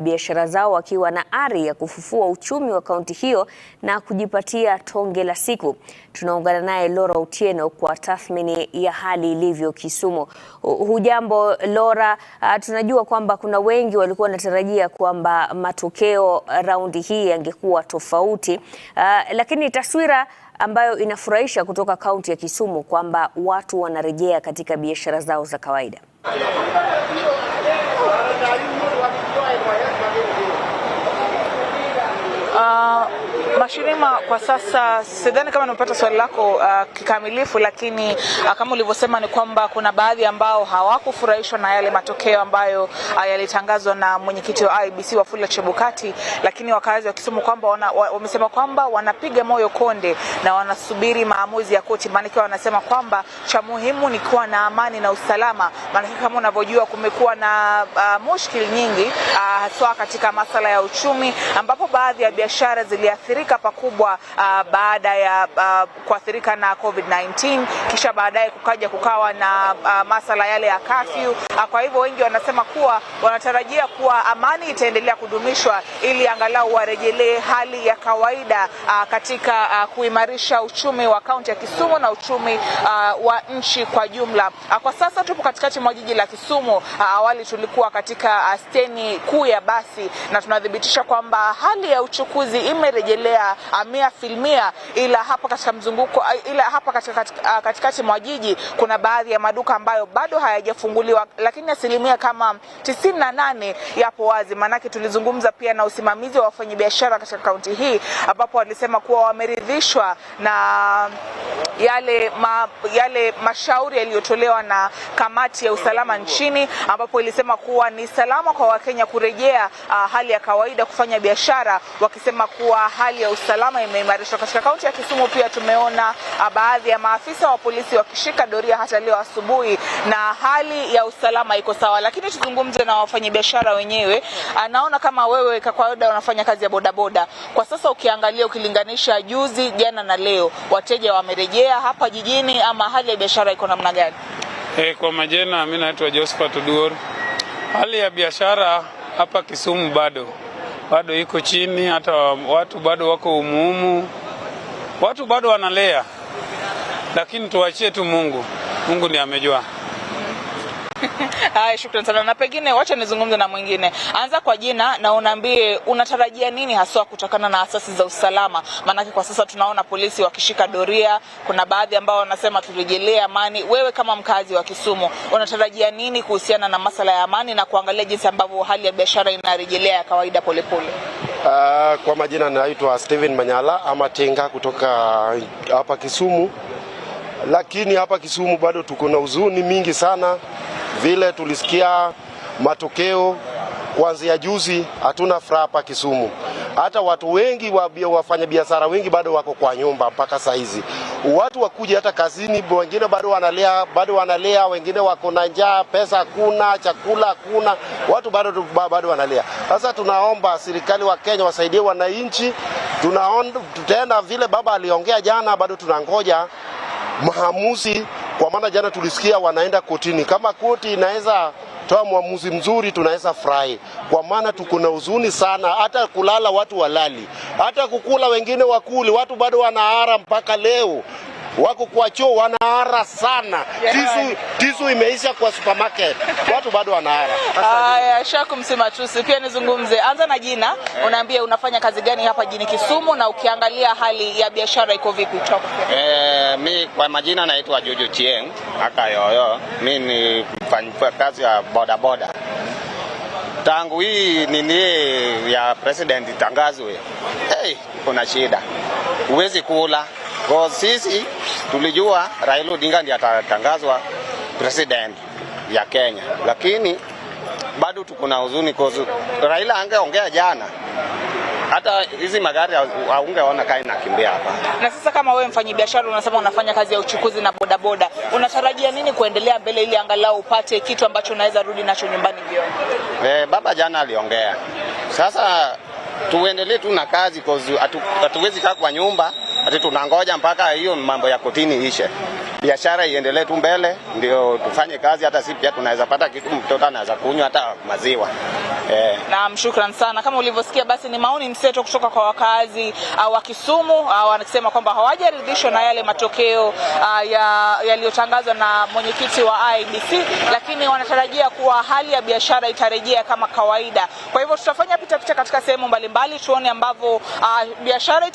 biashara zao wakiwa na ari ya kufufua uchumi wa kaunti hiyo na kujipatia tonge la siku. Tunaungana naye Laura Otieno kwa tathmini ya hali ilivyo Kisumu. Hujambo Laura, tunajua kwamba kuna wengi walikuwa wanatarajia kwamba matokeo raundi hii yangekuwa tofauti, lakini taswira ambayo inafurahisha kutoka kaunti ya Kisumu kwamba watu wanarejea katika biashara zao za kawaida. Mashirima, kwa sasa sidhani kama nimepata swali lako kikamilifu, lakini kama ulivyosema ni kwamba kuna baadhi ambao hawakufurahishwa na yale matokeo ambayo yalitangazwa na mwenyekiti wa IEBC Wafula Chebukati, lakini wakazi wa Kisumu kwamba wamesema kwamba wanapiga moyo konde na wanasubiri maamuzi ya koti, maana wanasema kwamba cha muhimu ni kuwa na amani na usalama, maana kama unavyojua kumekuwa na mushkili nyingi haswa katika masuala ya uchumi, ambapo baadhi ya biashara ziliathirika pakubwa baada ya kuathirika na COVID-19, kisha baadaye kukawa na masuala yale ya curfew. Kwa hivyo wengi wanasema kuwa wanatarajia kuwa amani itaendelea kudumishwa ili angalau warejelee hali ya kawaida katika kuimarisha uchumi wa kaunti ya Kisumu na uchumi wa nchi kwa jumla. Kwa sasa tupo katikati mwa jiji la Kisumu. Awali tulikuwa katika steni kuu ya basi na tunadhibitisha kwamba hali ya uchukuzi imerejelea 100%, ila hapa katika mzunguko, ila hapa katikati mwa jiji kuna baadhi ya maduka ambayo bado hayajafunguliwa, lakini asilimia kama 98 yapo wazi. Manake tulizungumza pia na usimamizi wa wafanyabiashara katika kaunti hii, ambapo walisema kuwa wameridhishwa na yale mashauri yaliyotolewa na kamati ya usalama nchini, ambapo ilisema kuwa ni salama kwa Wakenya kurejea hali ya kawaida kufanya biashara, wakisema kuwa hali ya usalama imeimarishwa katika kaunti ya Kisumu. Pia tumeona baadhi ya maafisa wa polisi wakishika doria hata leo asubuhi, na hali ya usalama iko sawa. Lakini tuzungumze na wafanyabiashara wenyewe. Naona kama wewe kwa kawaida unafanya kazi ya bodaboda, kwa sasa ukiangalia, ukilinganisha juzi, jana na leo, wateja wamerejea hapa jijini ama hali ya biashara iko namna gani? Kwa majina mimi naitwa Josephat Duor. Hali ya biashara hapa Kisumu bado iko chini, hata watu bado wako umumu, watu bado wanalea, lakini tuachie tu Mungu ndiye amejua. Shukrani sana. Na pengine wacha nizungumze na mwingine. Anza kwa jina na unaambie unatarajia nini haswa kutokana na asasi za usalama, maanake kwa sasa tunaona polisi wakishika doria, kuna baadhi ambao wanasema turejelee amani. Wewe kama mkazi wa Kisumu unatarajia nini kuhusiana na masuala ya amani na kuangalia jinsi ambavyo hali ya biashara inarejelea ya kawaida polepole? Kwa majina naitwa Steven Manyala ama Tenga kutoka hapa Kisumu. Lakini hapa Kisumu bado tuko na huzuni mingi sana. Vile tulisikia matokeo kuanzia juzi, hatuna furaha hapa Kisumu. Hata watu wengi wafanya biashara wengi bado wako kwa nyumba mpaka saa hizi. Watu wakuja hata kazini, wengine bado wanalea, wengine wako na njaa, pesa hakuna, chakula hakuna, watu bado wanalea. Sasa tunaomba serikali wa Kenya wasaidie wananchi. Tutaenda vile baba aliongea jana, bado tunangoja maamuzi, kwa maana jana tulisikia wanaenda kotini. Kama koti inaweza toa maamuzi mzuri, tunaweza furahi, kwa maana tuko na huzuni sana. Hata kulala watu walali, hata kukula wengine wakuli, watu bado wanaara mpaka leo, wako kwa choo wanaara sana. Tisu imeisha kwa supermarket, watu bado wanaara. Shaku Msimatusi, pia nizungumze. Anza na jina, unaambia unafanya kazi gani hapa jini Kisumu na ukiangalia hali ya biashara iko vipi? Mi kwa majina naitwa Jojo Chieng Akayoyo. Mi ni mfanyikazi kazi ya bodaboda. Tangu hii nini ya president itangazwe, kuna shida, huwezi kula. Kwa sisi tulijua Raila Odinga ndiye atatangazwa president ya Kenya, lakini bado tuko na huzuni kwa Raila angeongea jana, hata hizi magari haungeona kai nakimbia hapa. Na sasa kama wewe mfanyabiashara unasema unafanya kazi ya uchukuzi na bodaboda, unatarajia nini kuendelea mbele ili angalau upate kitu ambacho unaweza rudi nacho nyumbani jioni? Baba jana aliongea. Sasa tuendelee tu na kazi kwa hatuwezi kaa kwa nyumba ati tunangoja mpaka hiyo mambo ya kotini ishe. biashara iendelee tu mbele, ndio tufanye kazi. Hata sisi pia tunaweza pata kitu, mtoto anaweza kunywa hata maziwa. Naam, shukrani sana. Kama ulivyosikia, basi ni maoni mseto kutoka kwa wakazi wa Kisumu. Wanasema kwamba hawajaridhishwa na yale matokeo yaliyotangazwa na mwenyekiti wa IEBC, lakini wanatarajia kuwa hali ya biashara itarejea kama kawaida. Kwa hivyo tutafanya pita katika sehemu mbalimbali tuone ambavyo biashara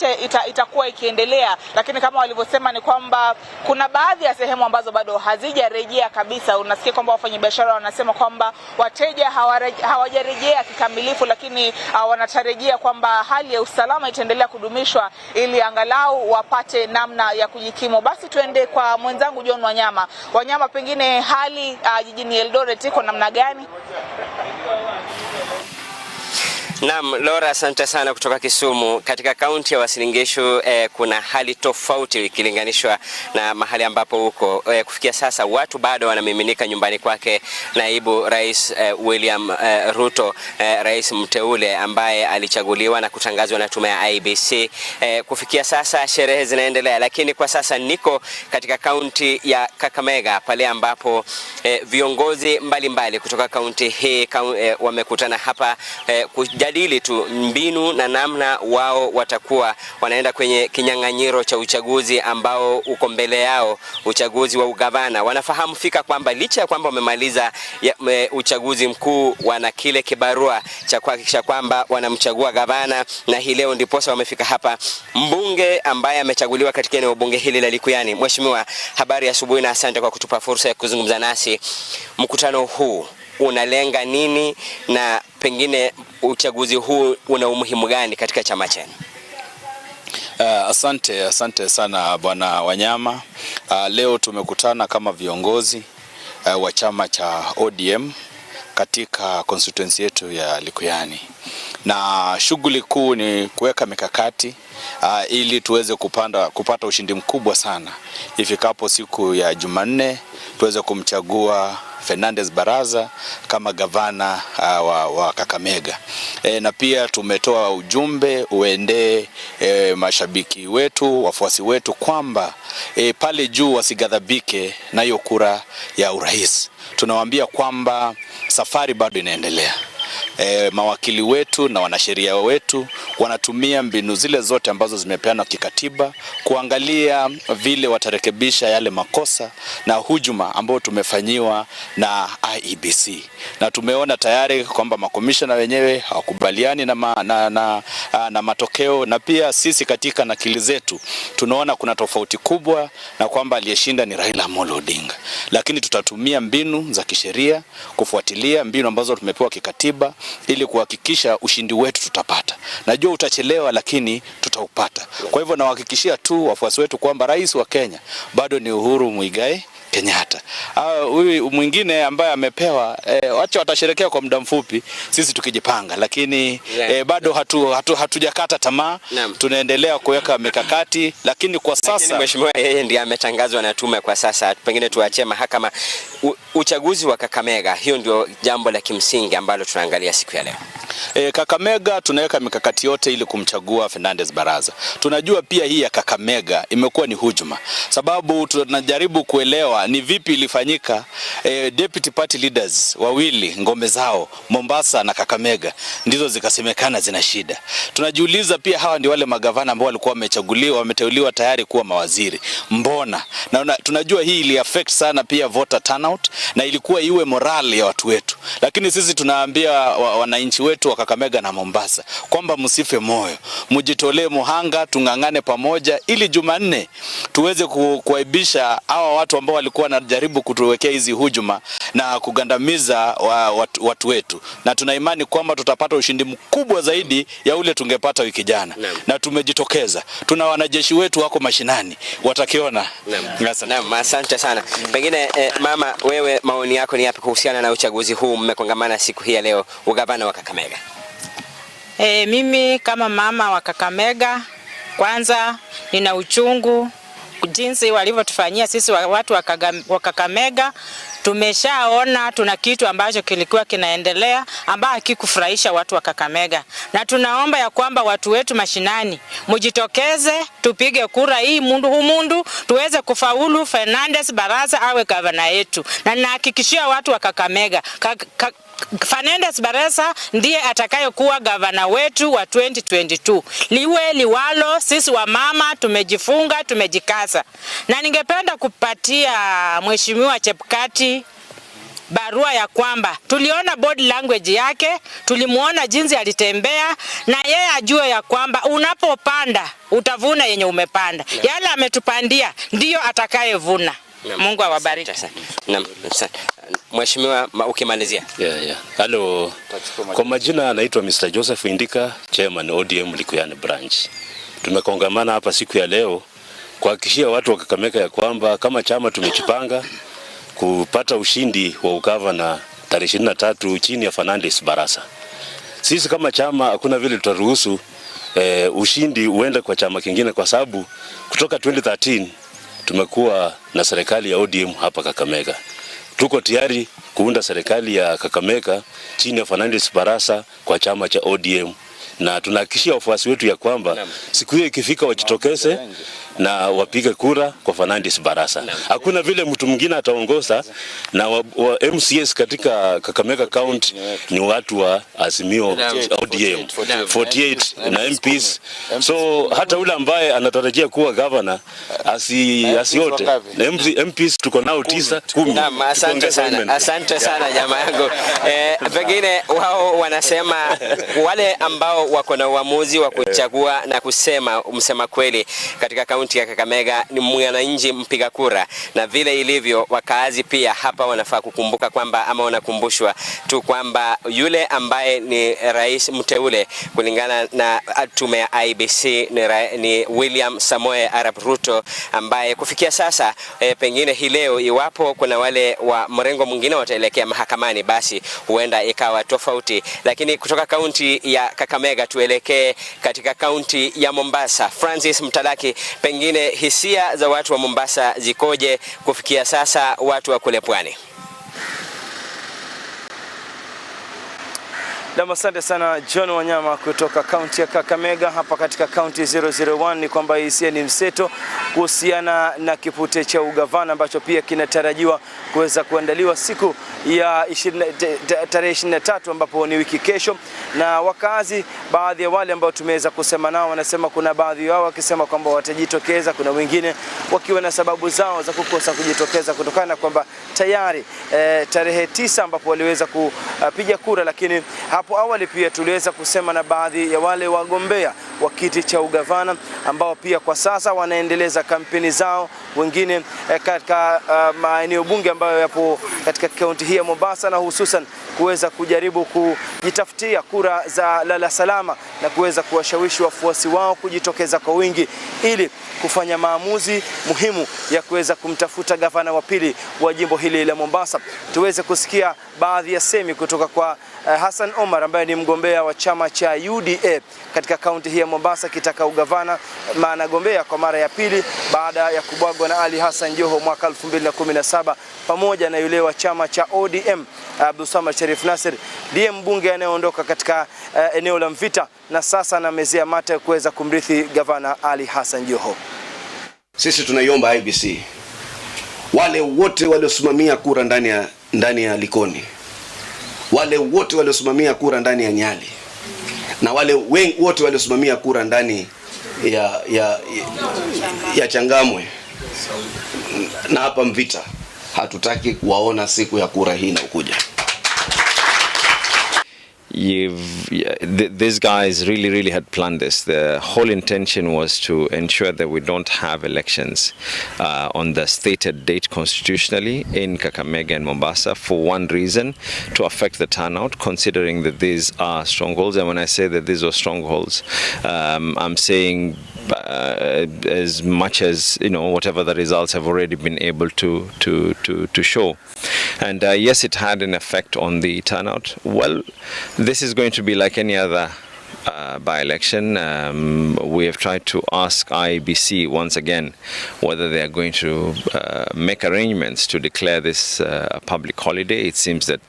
itakuwa ikiendelea, lakini kama walivyosema ni kwamba kuna baadhi ya sehemu ambazo bado hazijarejea kabisa. Unasikia kwamba wafanyabiashara wanasema kwamba wateja hawajarejea kikamilifu, lakini wanatarajia kwamba hali ya usalama itaendelea kudumishwa ili angalau wapate namna ya kujikimu. Basi tuende kwa mwenzangu John Wanyama, pengine hali jijini Eldoret iko namna gani? Naam, Laura, asante sana kutoka Kisumu. Katika kaunti ya Uasin Gishu kuna hali tofauti ikilinganishwa na mahali ambapo huko. Kufikia sasa watu bado wanamiminika nyumbani kwake naibu Rais William Ruto, rais mteule ambaye alichaguliwa na kutangazwa na tume ya IEBC. Kufikia sasa sherehe zinaendelea, lakini kwa sasa niko katika kaunti ya Kakamega pale ambapo viongozi mbalimbali kutoka kaunti hii wamekutana hapa kujadili tu mbinu na namna wao watakuwa wanaenda kwenye kinyang'anyiro cha uchaguzi ambao uko mbele yao, uchaguzi wa ugavana. Wanafahamu fika kwamba licha ya kwamba wamemaliza uchaguzi mkuu, wana kile kibarua cha kuhakikisha kwamba wanamchagua gavana, na hii leo ndiposa wamefika hapa. Mbunge ambaye amechaguliwa katika eneo bunge hili la Likuyani, Mheshimiwa, habari asubuhi na asante kwa kutupa fursa ya kuzungumza nasi. Mkutano huu unalenga nini na pengine uchaguzi huu una umuhimu gani katika chama chenu? Asante sana Bwana Wanyama. Leo tumekutana kama viongozi wa chama cha ODM katika constituency yetu ya Likuyani, na shughuli kuu ni kuweka mikakati ili tuweze kupata ushindi mkubwa sana ifikapo siku ya Jumanne, tuweze kumchagua Fernandez Baraza kama gavana wa Kakamega. Na pia tumetoa ujumbe uende mashabiki wetu, wafuasi wetu kwamba pale juu wasigadhabike na hiyo kura ya urais. Tunawaambia kwamba safari bado inaendelea. Mawakili wetu na wanasheria wetu wanatumia mbinu zile zote ambazo zimepeanwa kikatiba kuangalia vile watarekebisha yale makosa na hujuma ambao tumefanyiwa na IEBC. Na tumeona tayari kwamba makomishona wenyewe hawakubaliani na matokeo, na pia sisi katika nakili zetu tunaona kuna tofauti kubwa na kwamba aliyeshinda ni Raila Amolo Odinga. Lakini tutatumia mbinu za kisheria kufuatilia mbinu ambazo tumepewa kikatiba ili kuhakikisha ushindi wetu tutapata. Najua utachelewa lakini tutaupata. Kwa hivyo nawahakikishia tu wafuasi wetu kwamba rais wa Kenya bado ni Uhuru Muigai Kenyatta. Huyu mwingine ambaye amepewa wacha watasherekea kwa muda mfupi, sisi tukijipanga, lakini bado hatujakata tamaa. Tunaendelea kuweka mikakati, lakini kwa sasa mheshimiwa yeye ndiye ametangazwa na tume kwa sasa. Pengine tuachie mahakama uchaguzi wa Kakamega, hiyo ndio jambo la kimsingi ambalo tunaangalia siku ya leo. Kakamega tunaweka mikakati yote ili kumchagua Fernandez Baraza. Tunajua pia hii ya Kakamega imekuwa ni hujuma, sababu tunajaribu kuelewa ni vipi ilifanyika. Deputy party leaders wawili ngombe zao Mombasa na Kakamega ndizo zikasemekana zina shida. Tunajiuliza pia hawa ndio wale magavana ambao walikuwa wameteuliwa tayari kuwa mawaziri. Mbona? Na tunajua hii ili affect sana pia voter turnout na ilikuwa iwe morale ya watu wetu. Lakini sisi tunaambia wananchi wetu wa Kakamega na Mombasa kwamba msife moyo, mjitolee muhanga, tungangane pamoja ili Jumanne tuweze kuaibisha hawa watu ambao walikuwa wanajaribu kutuwekea hizi hujuma na kugandamiza watu wetu. Na tuna imani kwamba tutapata ushindi mkubwa zaidi ya ule tungepata wiki jana. Na tumejitokeza. Tuna wanajeshi wetu wako mashinani, watakiona. Naam, asante sana. Pengine mama, wewe maoni yako ni yapi kuhusiana na uchaguzi huu mmekongamana siku hii ya leo, ugavana wa Kakamega? Mimi kama mama wa Kakamega, kwanza nina uchungu jinsi walivyotufanyia sisi watu wa Kakamega. tumeshaona tuna kitu ambacho kilikuwa kinaendelea ambacho hakikufurahisha watu wa Kakamega, na tunaomba ya kwamba watu wetu mashinani mujitokeze, tupige kura hii mundu tuweze kufaulu Fernandez Barasa awe gavana yetu, na ninahakikishia watu wa Kakamega Fernandez Barasa ndiye atakayekuwa gavana wetu wa 2022. Liwe liwalo, sisi wa mama tumejifunga, tumejikaza. Na ningependa kupatia Mheshimiwa Chepkati barua ya kwamba tuliona body language yake, tulimuona jinsi alitembea, na yeye ajue ya kwamba unapopanda utavuna yenye umepanda. Yale ametupandia ndiyo atakayevuna. Mungu awabariki. Naam. Mheshimiwa, ukimalizia. Hello. Kwa majina anaitwa Mr. Joseph Indika, Chairman ODM Likuyani branch. Tumekongamana hapa siku ya leo kuhakikishia watu wa Kakamega ya kwamba kama chama tumejipanga kupata ushindi wa ugavana tarehe 23 chini ya Fernandez Barasa. Sisi kama chama hakuna vile tutaruhusu ushindi uende kwa chama kingine, kwa sababu kutoka 2013 tumekuwa na serikali ya ODM hapa Kakamega. Tuko tayari kuunda serikali ya Kakamega chini ya Fernandez Barasa kwa chama cha ODM, na tunahakikishia wafuasi wetu ya kwamba siku hiyo ikifika wajitokeze na wapige kura kwa Fernandez Barasa. Hakuna vile mtu mwingine ataongoza, na wa MCS katika Kakamega County ni watu wa Azimio ODM 48 na MPs. So hata ule ambaye anatarajia kuwa governor asiote. MPs tuko nao 9 10. Asante sana jamaa yangu. Pengine wao wanasema wale ambao wako na uamuzi wa kuchagua na kusema msema kweli katika kaunti ya Kakamega ni mwananchi mpiga kura, na vile ilivyo wakaazi pia hapa wanafaa kukumbuka kwamba, ama wanakumbushwa tu kwamba yule ambaye ni rais mteule kulingana na tume ya IBC ni William Samoei Arap Ruto, ambaye kufikia sasa pengine hii leo iwapo kuna wale wa mrengo mwingine wataelekea mahakamani, basi huenda ikawa tofauti. Lakini kutoka kaunti ya Kakamega tuelekee katika kaunti ya Mombasa. Francis Mtalaki, pengine hisia za watu wa Mombasa zikoje kufikia sasa, watu wa kule pwani? Asante sana John Wanyama kutoka kaunti ya Kakamega. Hapa katika kaunti 001 ni kwamba hisia ni mseto kuhusiana na kipute cha ugavana ambacho pia kinatarajiwa kuweza kuandaliwa siku ya tarehe 23 ambapo ni wiki kesho, na wakazi baadhi ya wale ambao tumeweza kusema nao wanasema kuna baadhi yao wakisema kwamba watajitokeza, kuna wengine wakiwa na sababu zao za kukosa kujitokeza kutokana na kwamba tayari tarehe 9 ambapo waliweza kupiga kura, lakini hapo awali pia tuliweza kusema na baadhi ya wale wagombea wa kiti cha ugavana ambao pia kwa sasa wanaendeleza kampeni zao, wengine katika maeneo bunge ambayo yapo katika kaunti hii ya Mombasa, na hususan kuweza kujaribu kujitafutia kura za lala salama na kuweza kuwashawishi wafuasi wao kujitokeza kwa wingi ili kufanya maamuzi muhimu ya kuweza kumtafuta gavana wa pili wa jimbo hili la Mombasa. Tuweze kusikia baadhi ya semi kutoka kwa Hassan Omar ambaye ni mgombea wa chama cha UDA katika kaunti hii ya Mombasa kitaka ugavana, anagombea kwa mara ya pili baada ya kubwagwa na Ali Hassan Joho mwaka 2017, pamoja na yule wa chama cha ODM Abdulsamad Sharif Nasir, ndiye mbunge anayeondoka katika eneo la Mvita na sasa anamezea mate kuweza kumrithi gavana Ali Hassan Joho. Sisi tunaiomba IBC wale wote waliosimamia kura ndani ya Likoni, wale wote waliosimamia kura ndani ya Nyali, na wale wote waliosimamia kura ndani ya Changamwe na hapa Mvita, hatutaki kuwaona siku ya kura hii inakuja. These guys really had planned this. The whole intention was to ensure that we don't have elections on the stated date constitutionally in Kakamega and Mombasa, for one reason, to affect the turnout, considering that these are strongholds. And when I say that these are strongholds, I'm saying as much as, you know, whatever the results have already been able to show. And yes, it had an effect on the turnout. Well, this is going to be like any other by-election. We have tried to ask IEBC once again whether they are going to make arrangements to declare this a public holiday. It seems that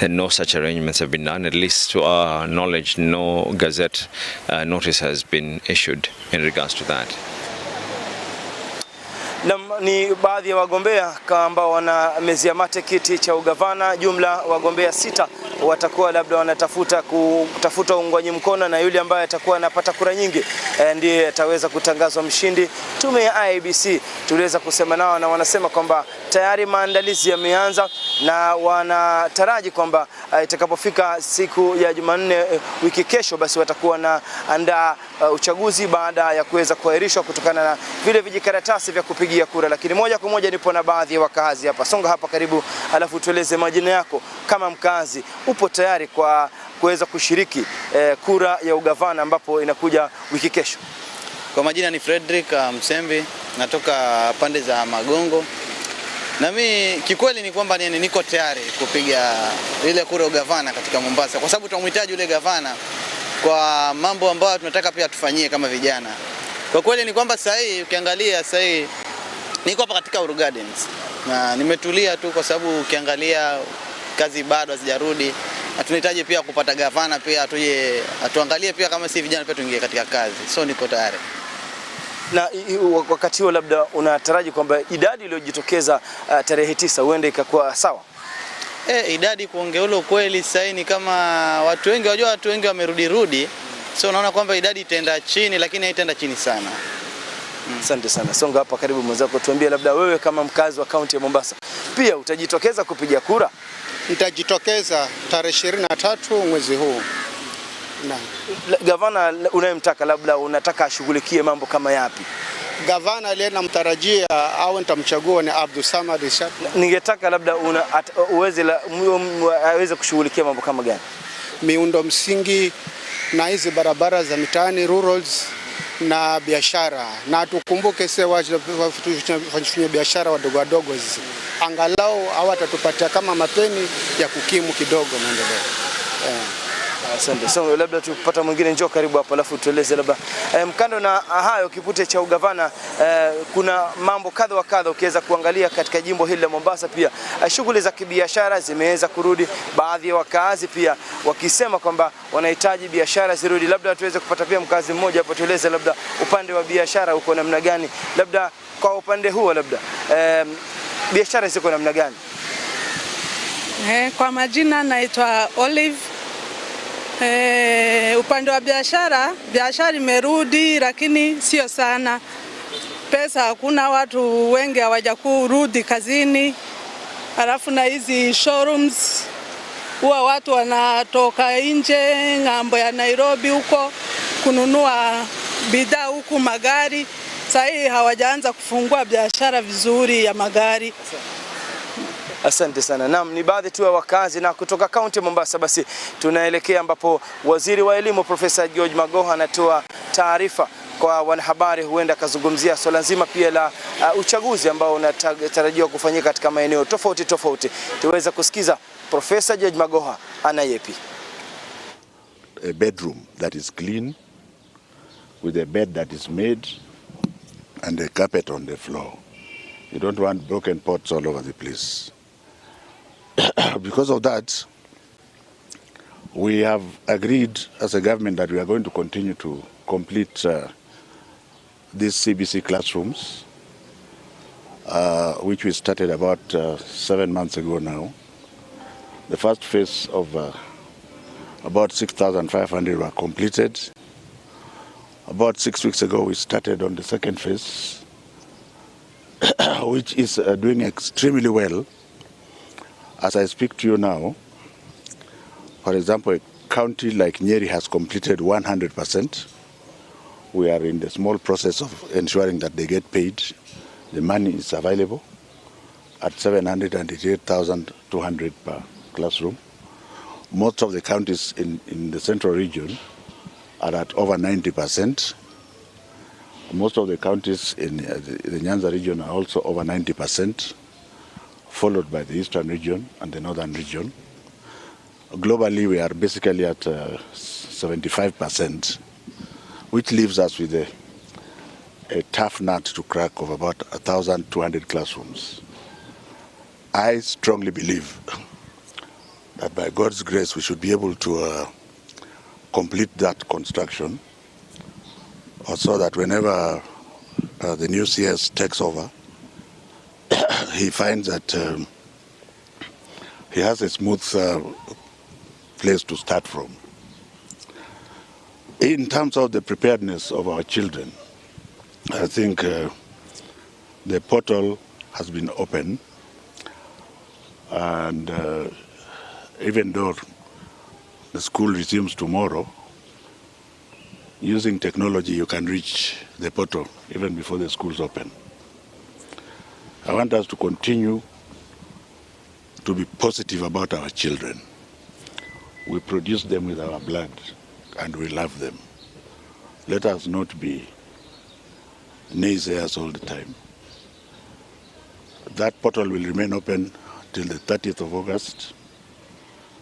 no such arrangements have been done. At least to our knowledge, no Gazette notice has been issued in regards to that. Ni baadhi ya wagombea ambao wanamezia mate kiti cha ugavana. Jumla wagombea 6 watakuwa labda wanatafuta uungwaji mkono, na yule ambaye atakuwa anapata kura nyingi ndiye ataweza kutangazwa mshindi. Tume ya IEBC tuliweza kusema nao na wanasema kwamba tayari maandalizi yameanza na wanataraji kwamba itakapofika siku ya Jumanne wiki kesho, basi watakuwa na andaa uchaguzi baada ya kuweza kuahirishwa kutokana na vile vijikaratasi vya kupigia kura. Lakini moja kwa moja nipo na baadhi ya wakazi hapa. Songa hapa karibu, alafu tueleze majina yako kama mkazi. Upo tayari kwa kuweza kushiriki kura ya ugavana ambapo inakuja wiki kesho? Kwa majina ni Frederick Msembi, natoka pande za Magongo. Na mimi kikweli ni kwamba niko tayari kupiga ile kura ya ugavana katika Mombasa, kwa sababu tunamhitaji yule gavana kwa mambo ambayo tunataka pia tufanyie kama vijana. Kwa kweli ni kwamba ukiangalia niko hapa katika Uru Gardens na nimetulia tu, kwa sababu ukiangalia kazi bado hazijarudi. Tunahitaji pia kupata gavana pia atuangalie pia kama si vijana pia tuingie katika kazi. So niko tayari. Na wakati huo labda unataraji kwamba idadi iliyojitokeza tarehe 9 huenda ikakuwa sawa? Idadi kuongeolo kweli sasa ni kama watu wengi wamerudi. So unaona kwamba idadi itaenda chini, lakini haitaenda chini sana. Asante sana. Songa hapa karibu mwenzako, tuambie labda wewe kama mkazi wa kaunti ya Mombasa pia utajitokeza kupiga kura? Nitajitokeza tarehe 23 mwezi huu. Gavana unayemtaka labda unataka ashughulikie mambo kama yapi? Gavana aliyena mtarajia au nitamchagua ni Abdul Samad Ishaq. Ningetaka labda aweze kushughulikia mambo kama gani? Miundo msingi na hizi barabara za mitaani, rurals na biashara. Na tukumbuke sisi wafanya biashara wadogo hizi, angalau hawatatupatia kama mapeni ya kukimu kidogo maendeleo. Asante. So labda tupata mwingine, njoo karibu hapa alafu tueleze labda mkando na hayo kipute cha ugavana, kuna mambo kadha wa kadha ukiweza kuangalia katika jimbo hili la Mombasa. Pia shughuli za kibiashara zimeweza kurudi, baadhi ya wakazi pia wakisema kwamba wanahitaji biashara zirudi. Labda tuweze kupata pia mkazi mmoja hapo, tueleze labda upande wa biashara uko namna gani, labda kwa upande huo labda biashara ziko namna gani? Kwa majina naitwa Olive. Upande wa biashara imerudi, lakini sio sana. Pesa hakuna, watu wengi hawajakurudi kazini. Halafu na hizi showrooms huwa watu wanatoka nje ng'ambo ya Nairobi huko kununua bidhaa huku, magari. Sasa hawajaanza kufungua biashara vizuri ya magari. Asante sana. Naam, ni baadhi tu ya wakazi na kutoka kaunti ya Mombasa. Basi tunaelekea ambapo waziri wa elimu Profesa George Magoha anatoa taarifa kwa wanahabari, huenda kazungumzia swala nzima pia la uchaguzi ambao unatarajiwa kufanyika katika maeneo tofauti. Tuweza kusikiza Profesa George Magoha ana yepi. A bedroom that is clean with a bed that is made and a carpet on the floor. You don't want broken pots all over the place. Because of that, we have agreed as a government that we are going to continue to complete these CBC classrooms, which we started about 7 months ago now. The first phase of about 6,500 were completed. About 6 weeks ago, we started on the second phase, which is doing extremely well. As I speak to you now, for example, a county like Nyeri has completed 100%. We are in the small process of ensuring that they get paid. The money is available at 788,200 per classroom. Most of the counties in the central region are at over 90%. Most of the counties in the Nyanza region are also over 90%. Followed by the eastern region and the northern region. Globally, we are basically at 75%, which leaves us with a tough nut to crack of about 1,200 classrooms. I strongly believe that by God's grace we should be able to complete that construction, so that whenever the new CS takes over, he finds that he has a smooth place to start from. In terms of the preparedness of our children, I think the portal has been open, and even though the school resumes tomorrow, using technology you can reach the portal even before the schools open. I want us to continue to be positive about our children. We produce them with our blood and we love them. Let us not be naysayers all the time. That portal will remain open till the 30th of August.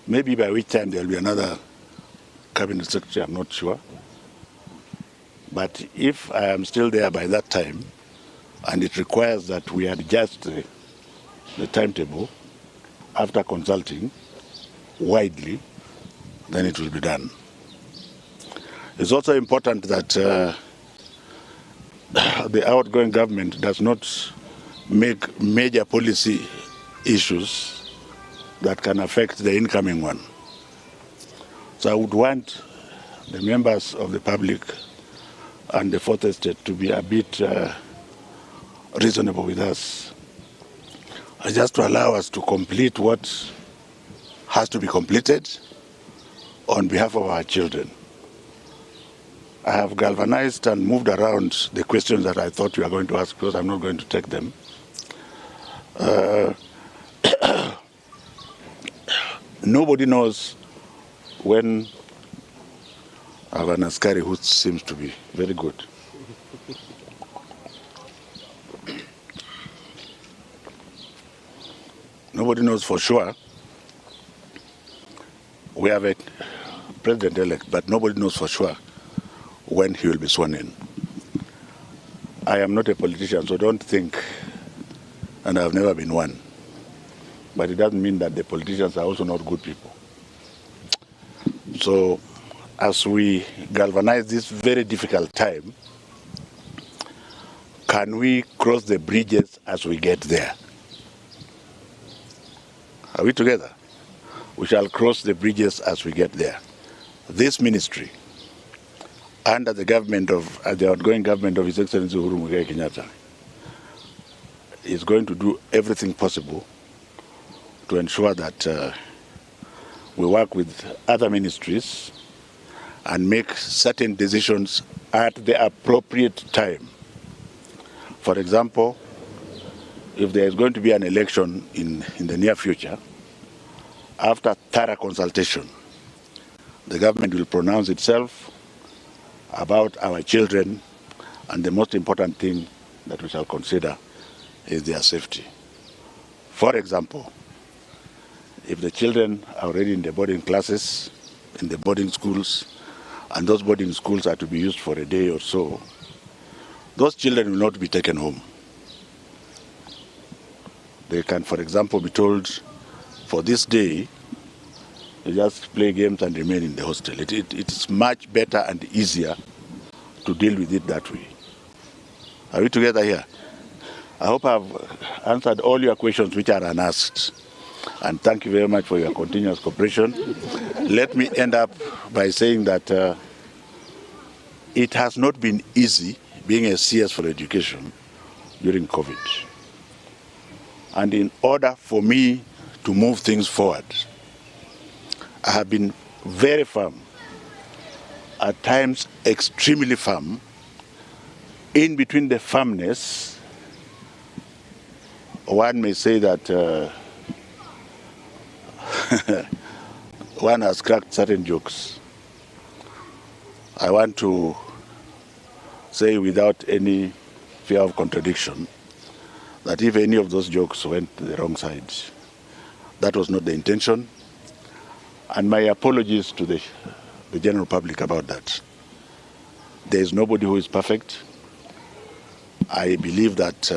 Maybe by which time there will be another cabinet secretary, I'm not sure. But if I am still there by that time, and it requires that we adjust the timetable after consulting widely, then it will be done. It's also important that the outgoing government does not make major policy issues that can affect the incoming one. So I would want the members of the public and the fourth estate to be a bit reasonable with us, just to allow us to complete what has to be completed on behalf of our children. I have galvanized and moved around the questions that I thought you were going to ask, because I'm not going to take them. Nobody knows when I have an askari who seems to be very good. Nobody knows for sure. We have a president-elect, but nobody knows for sure when he will be sworn in. I am not a politician, so don't think, and I have never been one. But it doesn't mean that the politicians are also not good people. So as we galvanize this very difficult time, can we cross the bridges as we get there? Are we together? We shall cross the bridges as we get there. This ministry, under the government of the outgoing government of His Excellency Uhuru Muigai Kenyatta, is going to do everything possible to ensure that we work with other ministries and make certain decisions at the appropriate time. For example, if there is going to be an election in the near future, after thorough consultation, the government will pronounce itself about our children, and the most important thing that we shall consider is their safety. For example, if the children are already in the boarding classes, in the boarding schools, and those boarding schools are to be used for a day or so, those children will not be taken home. They can, for example, be told, for this day, you just play games and remain in the hostel. It's much better and easier to deal with it that way. Are we together here? I hope I've answered all your questions which are unasked. And thank you very much for your continuous cooperation. Let me end up by saying that it has not been easy being a CS for education during COVID. And in order for me to move things forward, I have been very firm, at times extremely firm. In between the firmness, one may say that one has cracked certain jokes. I want to say without any fear of contradiction that if any of those jokes went to the wrong side, that was not the intention. And my apologies to the the general public about that. There is nobody who is perfect. I believe that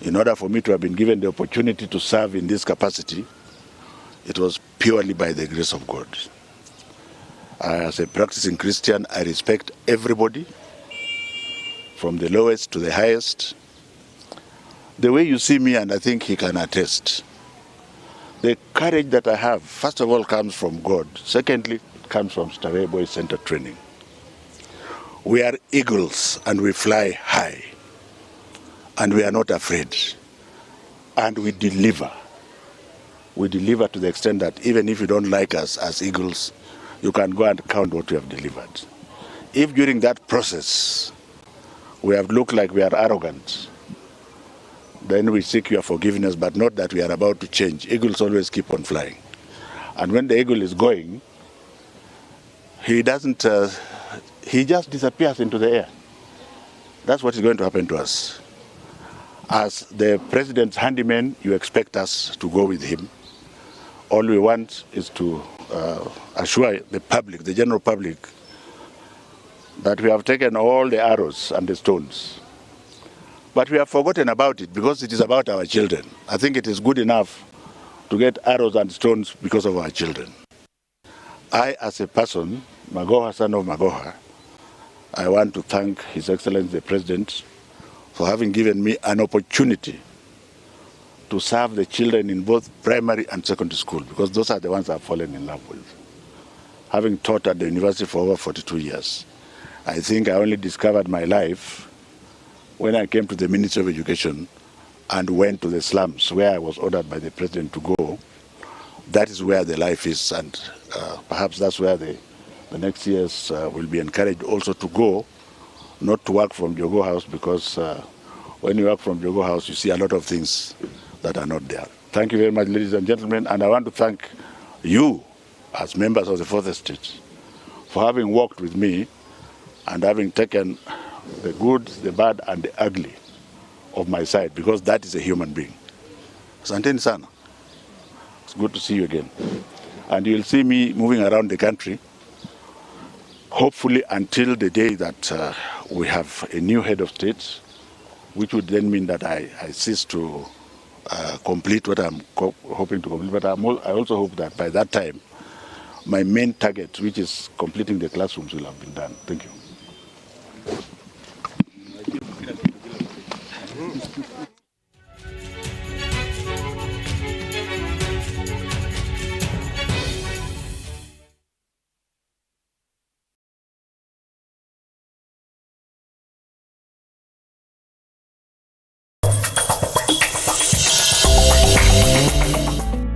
in order for me to have been given the opportunity to serve in this capacity, it was purely by the grace of God. As a practicing Christian, I respect everybody, from the lowest to the highest. The way you see me, and I think he can attest, the courage that I have, first of all, comes from God. Secondly, it comes from Starehe Boys Center training. We are eagles and we fly high. And we are not afraid. And we deliver. We deliver to the extent that even if you don't like us as eagles, you can go and count what we have delivered. If during that process we have looked like we are arrogant, then we seek your forgiveness, but not that we are about to change. Eagles always keep on flying. And when the eagle is going, he doesn't, he just disappears into the air. That's what is going to happen to us. As the president's handyman, you expect us to go with him. All we want is to assure the public, the general public, that we have taken all the arrows and the stones. But we have forgotten about it because it is about our children. I think it is good enough to get arrows and stones because of our children. I, as a person, Magoha, son of Magoha, I want to thank His Excellency the President for having given me an opportunity to serve the children in both primary and secondary school, because those are the ones I've fallen in love with. Having taught at the university for over 42 years, I think I only discovered my life when I came to the Ministry of Education and went to the slums where I was ordered by the President to go. That is where the life is, and perhaps that's where the next years will be encouraged also to go, not to work from Jogo House, because when you work from Jogo House, you see a lot of things that are not there. Thank you very much, ladies and gentlemen, and I want to thank you as members of the Fourth Estate for having worked with me and having taken the good, the bad, and the ugly of my side, because that is a human being. Asanteni sana. It's good to see you again. And you'll see me moving around the country, hopefully until the day that we have a new head of state, which would then mean that I cease to complete what I'm hoping to complete. But I also hope that by that time, my main target, which is completing the classrooms, will have been done. Thank you.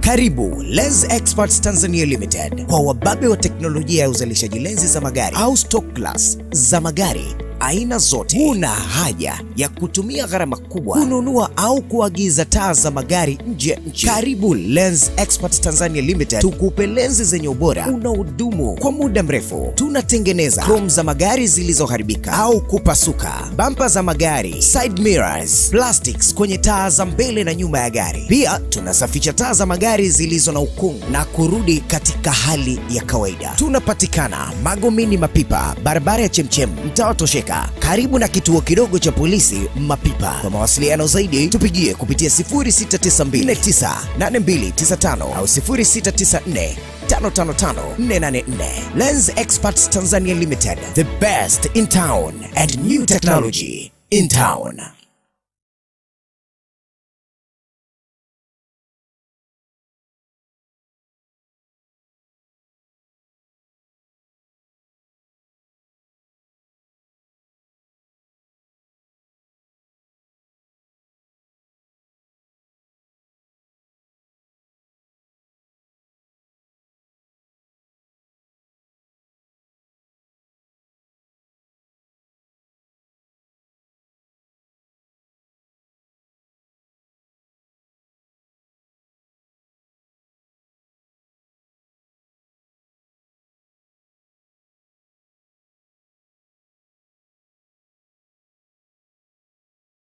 Karibu Lens Experts Tanzania Limited, kwa wababe wa teknolojia ya uzalishaji lenzi za magari au stock glass za magari aina zote. Huna haja ya kutumia gharama kubwa kununua au kuagiza taa za magari nje ya nchi. Karibu Lens Experts Tanzania Limited, tukupe lenzi zenye ubora unaodumu kwa muda mrefu. Tunatengeneza chrome za magari zilizoharibika au kupasuka, bumper za magari, side mirrors, plastics kwenye taa za mbele na nyuma ya gari. Pia tunasafisha taa za magari zilizo na ukungu na kurudi katika hali ya kawaida. Tunapatikana Magomeni Mapipa, barabara ya Chemchem, mtaa Tosheka, karibu na kituo kidogo cha polisi Mapipa. Kwa mawasiliano zaidi tupigie kupitia 0692498295 au 0694555484. Lens Experts Tanzania Limited, the best in town and new technology in town.